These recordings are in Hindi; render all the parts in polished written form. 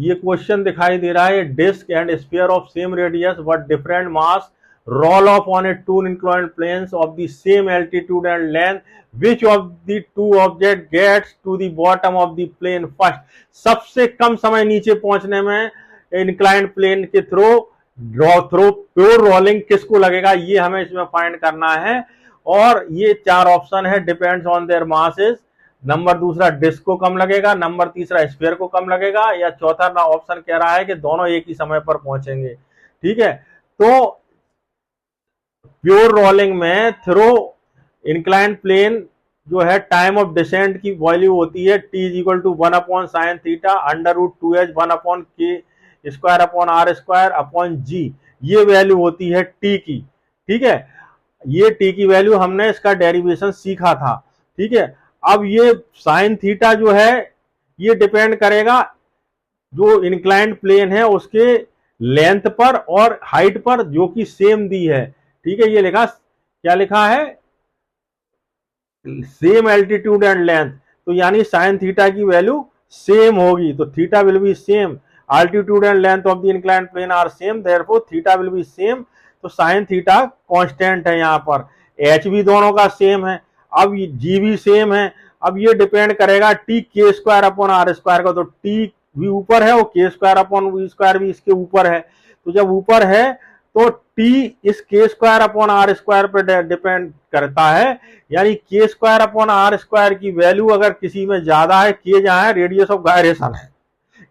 ये क्वेश्चन दिखाई दे रहा है, disc and sphere of same radius but different mass roll off on a two inclined planes of the same altitude and length, which of the two object gets to the bottom of the plane first। सबसे कम समय नीचे पहुंचने में इंक्लाइंड प्लेन के थ्रू प्योर रोलिंग किसको लगेगा, ये हमें इसमें फाइंड करना है। और ये चार ऑप्शन है, depends on their masses, number दूसरा डिस्क को कम लगेगा, नंबर तीसरा स्फीयर को कम लगेगा, या चौथा ऑप्शन कह रहा है कि दोनों एक ही समय पर पहुंचेंगे। ठीक है, तो प्योर रोलिंग में थ्रू इंक्लाइंड प्लेन जो है टाइम ऑफ डिसेंट की वैल्यू होती है t is equal to 1 upon sine theta under root 2h 1 upon K square upon R square upon G, ये वैल्यू होती है t की। ठीक है, ये t की वैल्यू हमने इसका डेरिवेशन सीखा था। ठीक है, अब ये साइन थीटा जो है ये डिपेंड करेगा जो इंक्लाइंड प्लेन है उसके लेंथ पर और हाइट पर, जो कि सेम दी है। ठीक है, ये लिखा, क्या लिखा है, सेम एल्टीट्यूड एंड लेंथ, तो यानी साइन थीटा की वैल्यू सेम होगी, तो theta will be same, altitude and length of the inclined plane are same, therefore theta will be same. तो साइन थीटा कांस्टेंट है यहाँ पर, एच भी दोनों का सेम है, अब जी भी सेम है। अब ये डिपेंड करेगा टी के स्क्वायर अपॉन आर स्क्वायर का, तो टी भी ऊपर है और के स्क्वायर अपॉन वी स्क्वायर भी इसके ऊपर है, तो जब ऊपर है तो t इस के स्क्वायर अपॉन आर स्क्वायर पर डिपेंड करता है, यानी K square upon R square की वैल्यू अगर किसी में ज्यादा है, के जहां है रेडियस ऑफ गायरेशन है,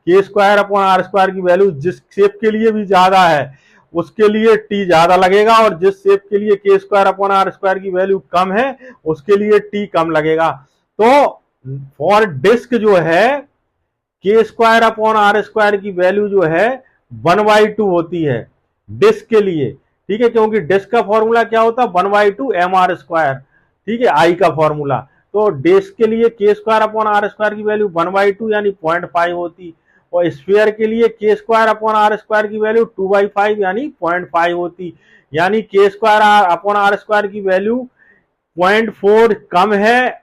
के स्क्वायर अपॉन आर स्क्वायर की वैल्यू जिस शेप के लिए भी ज्यादा है उसके लिए t ज्यादा लगेगा, और जिस शेप के लिए K square upon R square की वैल्यू कम है उसके लिए t कम लगेगा। तो फॉर डिस्क जो है के स्क्वायर अपॉन आर स्क्वायर की वैल्यू जो है 1/2 होती है डिस्क के लिए। ठीक है, क्योंकि डिस्क का फॉर्मूला क्या होता है, 1/2 mr स्क्वायर। ठीक है, आई का फॉर्मूला, तो डिस्क के लिए K square upon R square की वैल्यू 1/2 यानी 0.5 होती, और स्फीयर के लिए K square upon R square की वैल्यू 2/5 यानी 0.5 होती, यानी K square upon R square की वैल्यू 0.4 कम है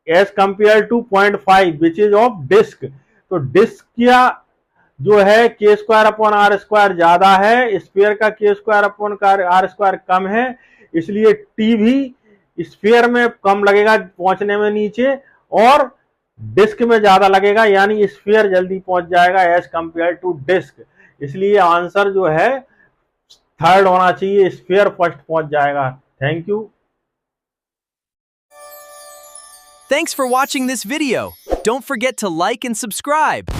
as compare to 0.5 which is of disc. तो डिस्क क्या जो है के स्क्वायर अपॉन आर स्क्वायर ज्यादा है, स्फीयर का के स्क्वायर अपॉन आर स्क्वायर कम है, इसलिए टी भी स्फीयर में कम लगेगा पहुंचने में नीचे और डिस्क में ज्यादा लगेगा, यानी स्फीयर जल्दी पहुंच जाएगा एज कंपेयर टू डिस्क। इसलिए आंसर जो है थर्ड होना चाहिए, स्फीयर फर्स्ट पहुंच जाएगा। Thank you. Thanks for watching this video. Don't forget to like and subscribe.